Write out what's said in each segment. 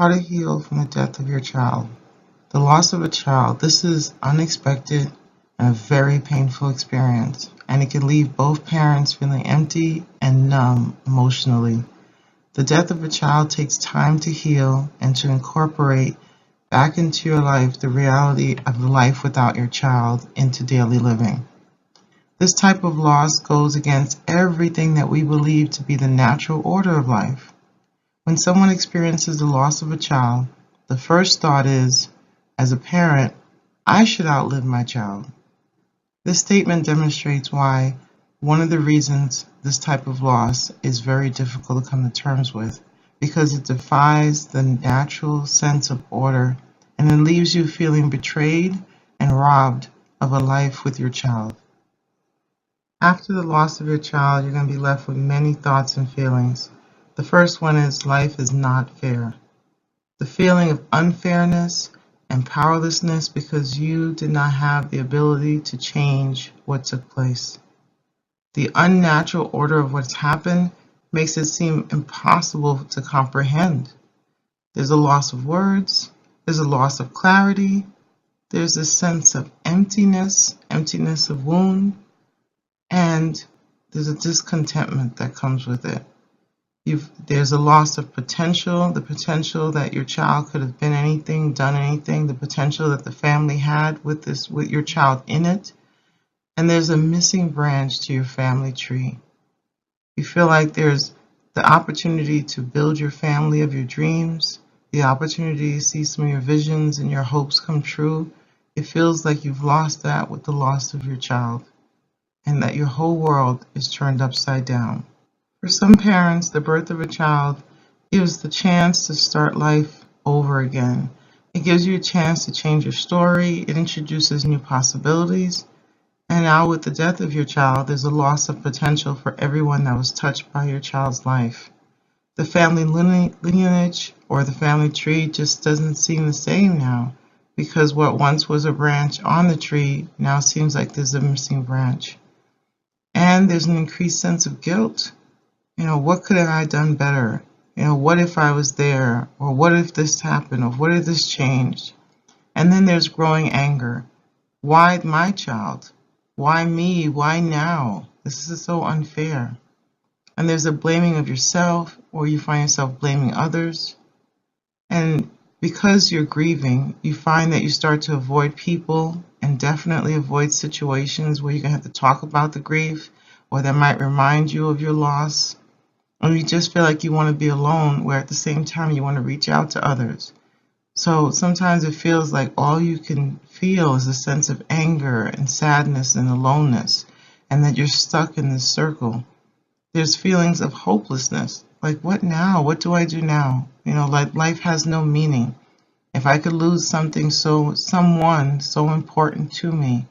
How to heal from the death of your child. The loss of a child, this is unexpected and a very painful experience, and it can leave both parents feeling empty and numb emotionally. The death of a child takes time to heal and to incorporate back into your life the reality of life without your child into daily living. This type of loss goes against everything that we believe to be the natural order of life. When someone experiences the loss of a child, the first thought is, as a parent, I should outlive my child. This statement demonstrates why one of the reasons this type of loss is very difficult to come to terms with, because it defies the natural sense of order and it leaves you feeling betrayed and robbed of a life with your child. After the loss of your child, you're going to be left with many thoughts and feelings. The first one is life is not fair. The feeling of unfairness and powerlessness because you did not have the ability to change what took place. The unnatural order of what's happened makes it seem impossible to comprehend. There's a loss of words, there's a loss of clarity, there's a sense of emptiness of wound, and there's a discontentment that comes with it. There's a loss of potential, the potential that your child could have been anything, done anything, the potential that the family had with your child in it. And there's a missing branch to your family tree. You feel like there's the opportunity to build your family of your dreams, the opportunity to see some of your visions and your hopes come true. It feels like you've lost that with the loss of your child, and that your whole world is turned upside down. For some parents, the birth of a child gives the chance to start life over again. It gives you a chance to change your story. It introduces new possibilities. And now with the death of your child, there's a loss of potential for everyone that was touched by your child's life. The family lineage or the family tree just doesn't seem the same now, because what once was a branch on the tree now seems like there's a missing branch. And there's an increased sense of guilt. What could have I done better? What if I was there? Or what if this happened? Or what if this changed? And then there's growing anger. Why my child? Why me? Why now? This is so unfair. And there's a blaming of yourself, or you find yourself blaming others. And because you're grieving, you find that you start to avoid people and definitely avoid situations where you're going to have to talk about the grief, or that might remind you of your loss. And you just feel like you want to be alone, where at the same time you want to reach out to others. So sometimes it feels like all you can feel is a sense of anger and sadness and aloneness, and that you're stuck in this circle. There's feelings of hopelessness. Like, what now? What do I do now? Like life has no meaning. If I could lose someone so important to me,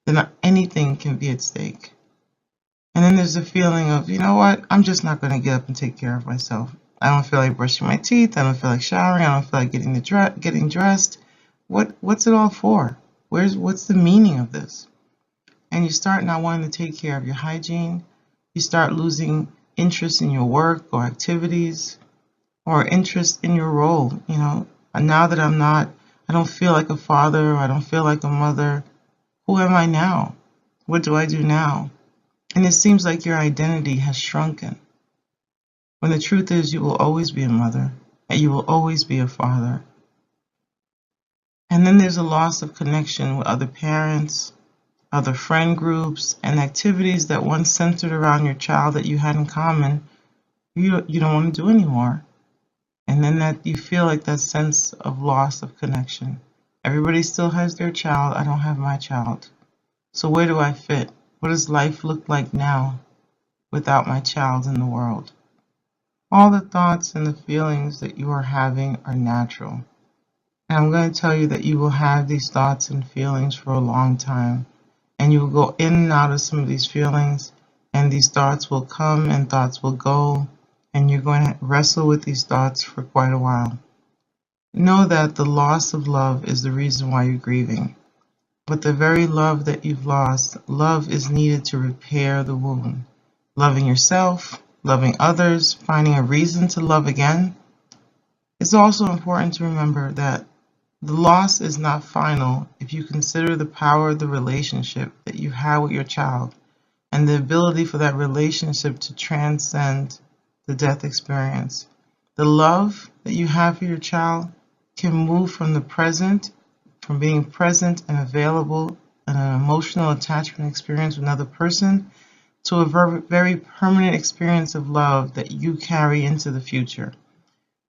then anything can be at stake. And then there's a feeling of, what? I'm just not going to get up and take care of myself. I don't feel like brushing my teeth. I don't feel like showering. I don't feel like getting dressed. What's it all for? What's the meaning of this? And you start not wanting to take care of your hygiene. You start losing interest in your work or activities, or interest in your role. And now that I don't feel like a father, or I don't feel like a mother. Who am I now? What do I do now? And it seems like your identity has shrunken, when the truth is you will always be a mother and you will always be a father. And then there's a loss of connection with other parents, other friend groups, and activities that once centered around your child that you had in common, you don't want to do anymore. And then that you feel like that sense of loss of connection. Everybody still has their child. I don't have my child. So where do I fit? What does life look like now without my child in the world? All the thoughts and the feelings that you are having are natural. And I'm going to tell you that you will have these thoughts and feelings for a long time. And you will go in and out of some of these feelings, and these thoughts will come and thoughts will go, and you're going to wrestle with these thoughts for quite a while. Know that the loss of love is the reason why you're grieving. But the very love that you've lost, love is needed to repair the wound. Loving yourself, loving others, finding a reason to love again, It's also important to remember that the loss is not final if you consider the power of the relationship that you have with your child and the ability for that relationship to transcend the death experience. The love that you have for your child can move from the present, from being present and available in an emotional attachment experience with another person, to a very permanent experience of love that you carry into the future.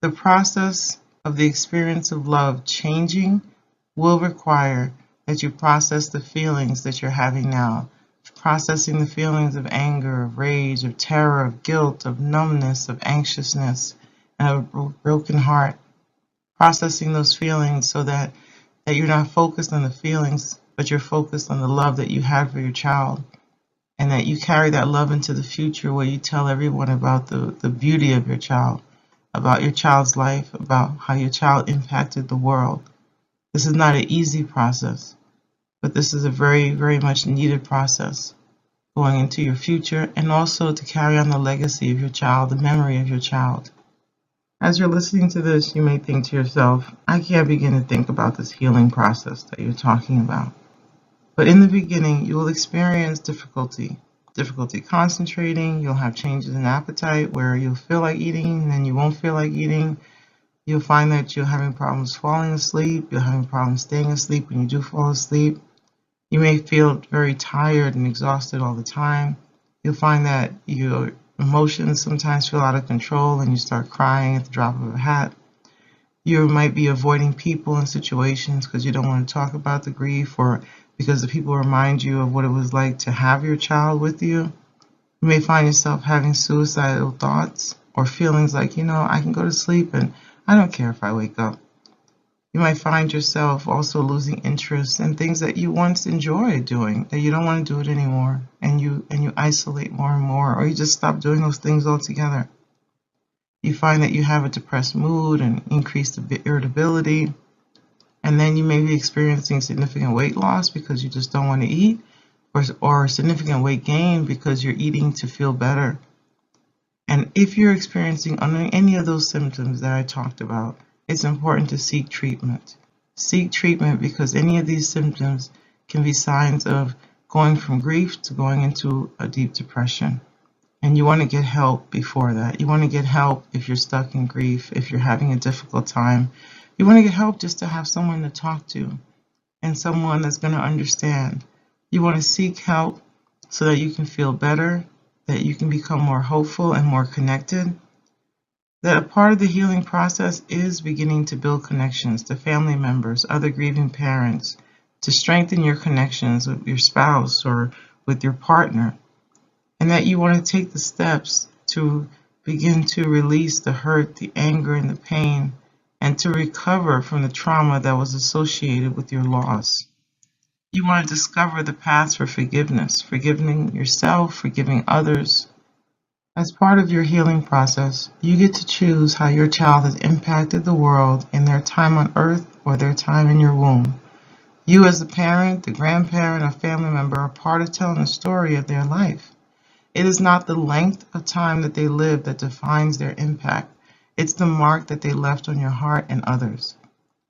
The process of the experience of love changing will require that you process the feelings that you're having now, processing the feelings of anger, of rage, of terror, of guilt, of numbness, of anxiousness, and of a broken heart. Processing those feelings so that you're not focused on the feelings, but you're focused on the love that you had for your child, and that you carry that love into the future where you tell everyone about the beauty of your child, about your child's life, about how your child impacted the world. This is not an easy process, but this is a very, very much needed process going into your future, and also to carry on the legacy of your child, the memory of your child. As you're listening to this, you may think to yourself, I can't begin to think about this healing process that you're talking about. But in the beginning, you will experience difficulty concentrating. You'll have changes in appetite where you'll feel like eating and then you won't feel like eating. You'll find that you're having problems falling asleep. You're having problems staying asleep when you do fall asleep. You may feel very tired and exhausted all the time. You'll find that your emotions sometimes feel out of control and you start crying at the drop of a hat. You might be avoiding people and situations because you don't want to talk about the grief, or because the people remind you of what it was like to have your child with you. You may find yourself having suicidal thoughts or feelings like, I can go to sleep and I don't care if I wake up. You might find yourself also losing interest in things that you once enjoyed doing, that you don't want to do it anymore, and you isolate more and more, or you just stop doing those things altogether. You find that you have a depressed mood and increased irritability, and then you may be experiencing significant weight loss because you just don't want to eat, or significant weight gain because you're eating to feel better. And if you're experiencing any of those symptoms that I talked about, it's important to seek treatment. Seek treatment because any of these symptoms can be signs of going from grief to going into a deep depression. And you want to get help before that. You want to get help if you're stuck in grief, if you're having a difficult time. You want to get help just to have someone to talk to and someone that's going to understand. You want to seek help so that you can feel better, that you can become more hopeful and more connected. That a part of the healing process is beginning to build connections to family members, other grieving parents, to strengthen your connections with your spouse or with your partner, and that you want to take the steps to begin to release the hurt, the anger, and the pain, and to recover from the trauma that was associated with your loss. You want to discover the paths for forgiveness, forgiving yourself, forgiving others. As part of your healing process, you get to choose how your child has impacted the world in their time on earth or their time in your womb. You as the parent, the grandparent, or family member are part of telling the story of their life. It is not the length of time that they lived that defines their impact. It's the mark that they left on your heart and others.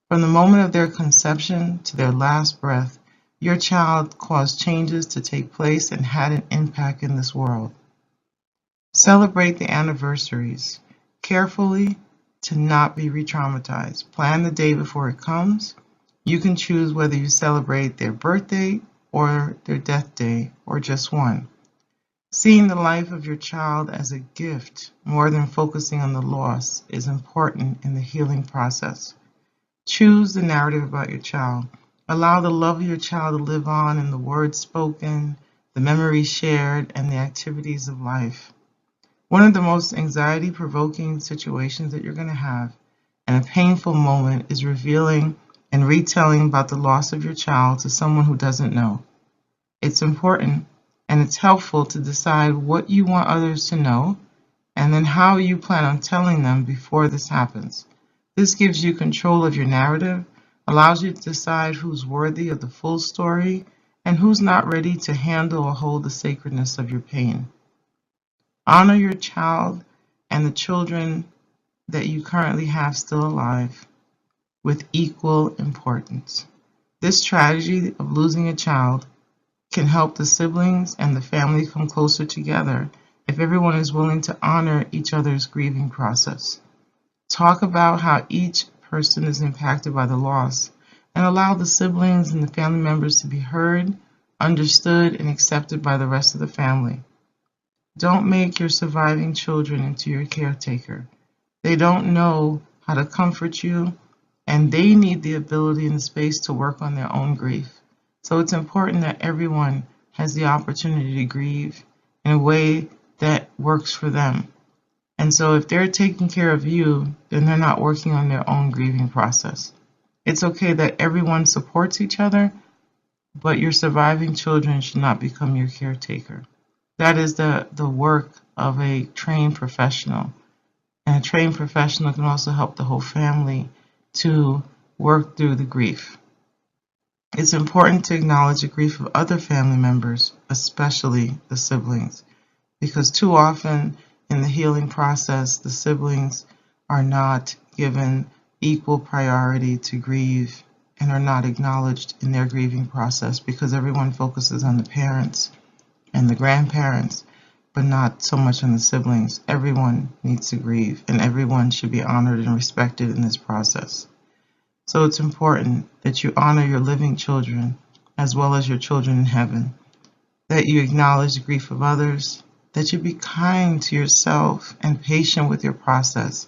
From the moment of their conception to their last breath, your child caused changes to take place and had an impact in this world. Celebrate the anniversaries carefully to not be re-traumatized. Plan the day before it comes. You can choose whether you celebrate their birthday or their death day, or just one. Seeing the life of your child as a gift more than focusing on the loss is important in the healing process. Choose the narrative about your child. Allow the love of your child to live on in the words spoken, the memories shared, and the activities of life. One of the most anxiety-provoking situations that you're going to have, and a painful moment, is revealing and retelling about the loss of your child to someone who doesn't know. It's important and it's helpful to decide what you want others to know and then how you plan on telling them before this happens. This gives you control of your narrative, allows you to decide who's worthy of the full story and who's not ready to handle or hold the sacredness of your pain. Honor your child and the children that you currently have still alive with equal importance. This tragedy of losing a child can help the siblings and the family come closer together if everyone is willing to honor each other's grieving process. Talk about how each person is impacted by the loss and allow the siblings and the family members to be heard, understood, and accepted by the rest of the family. Don't make your surviving children into your caretaker. They don't know how to comfort you, and they need the ability and the space to work on their own grief. So it's important that everyone has the opportunity to grieve in a way that works for them. And so if they're taking care of you, then they're not working on their own grieving process. It's okay that everyone supports each other, but your surviving children should not become your caretaker. That is the work of a trained professional. And a trained professional can also help the whole family to work through the grief. It's important to acknowledge the grief of other family members, especially the siblings, because too often in the healing process, the siblings are not given equal priority to grieve and are not acknowledged in their grieving process because everyone focuses on the parents and the grandparents, but not so much on the siblings. Everyone needs to grieve, and everyone should be honored and respected in this process. So it's important that you honor your living children as well as your children in heaven, that you acknowledge the grief of others, that you be kind to yourself and patient with your process.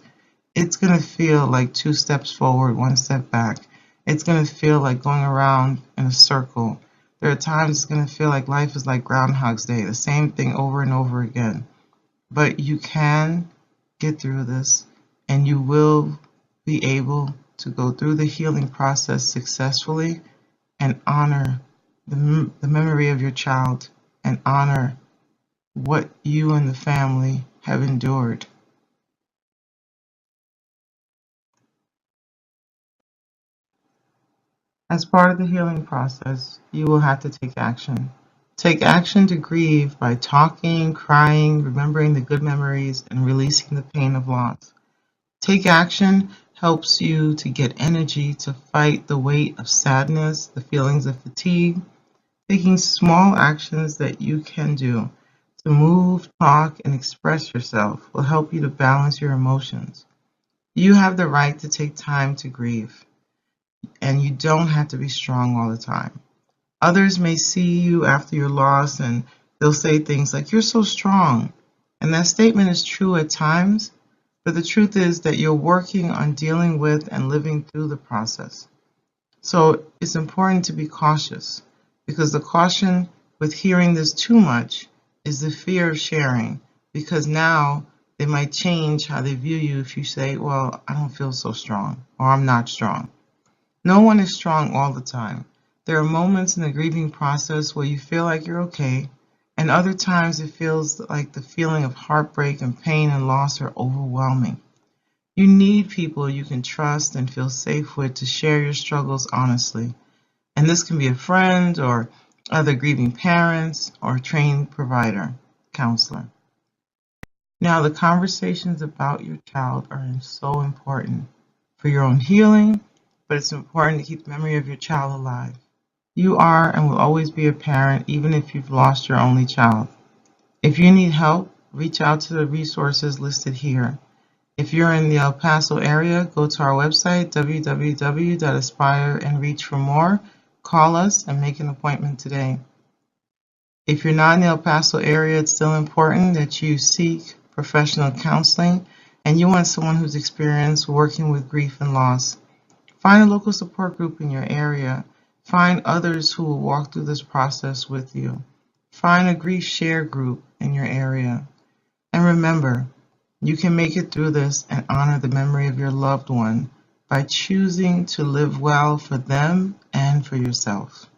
It's going to feel like 2 steps forward, 1 step back. It's going to feel like going around in a circle. There are times it's going to feel like life is like Groundhog's Day, the same thing over and over again. But you can get through this, and you will be able to go through the healing process successfully and honor the memory of your child and honor what you and the family have endured. As part of the healing process, you will have to take action. Take action to grieve by talking, crying, remembering the good memories, and releasing the pain of loss. Take action helps you to get energy to fight the weight of sadness, the feelings of fatigue. Taking small actions that you can do to move, talk, and express yourself will help you to balance your emotions. You have the right to take time to grieve, and you don't have to be strong all the time. Others may see you after your loss and they'll say things like, "You're so strong." And that statement is true at times, but the truth is that you're working on dealing with and living through the process. So it's important to be cautious, because the caution with hearing this too much is the fear of sharing, because now they might change how they view you if you say, "Well, I don't feel so strong," or "I'm not strong." No one is strong all the time. There are moments in the grieving process where you feel like you're okay, and other times it feels like the feeling of heartbreak and pain and loss are overwhelming. You need people you can trust and feel safe with to share your struggles honestly. And this can be a friend or other grieving parents or a trained provider, counselor. Now, the conversations about your child are so important for your own healing, but it's important to keep the memory of your child alive. You are and will always be a parent, even if you've lost your only child. If you need help, reach out to the resources listed here. If you're in the El Paso area, go to our website, www.aspireandreach for more. Call us and make an appointment today. If you're not in the El Paso area, it's still important that you seek professional counseling, and you want someone who's experienced working with grief and loss. Find a local support group in your area. Find others who will walk through this process with you. Find a grief share group in your area. And remember, you can make it through this and honor the memory of your loved one by choosing to live well for them and for yourself.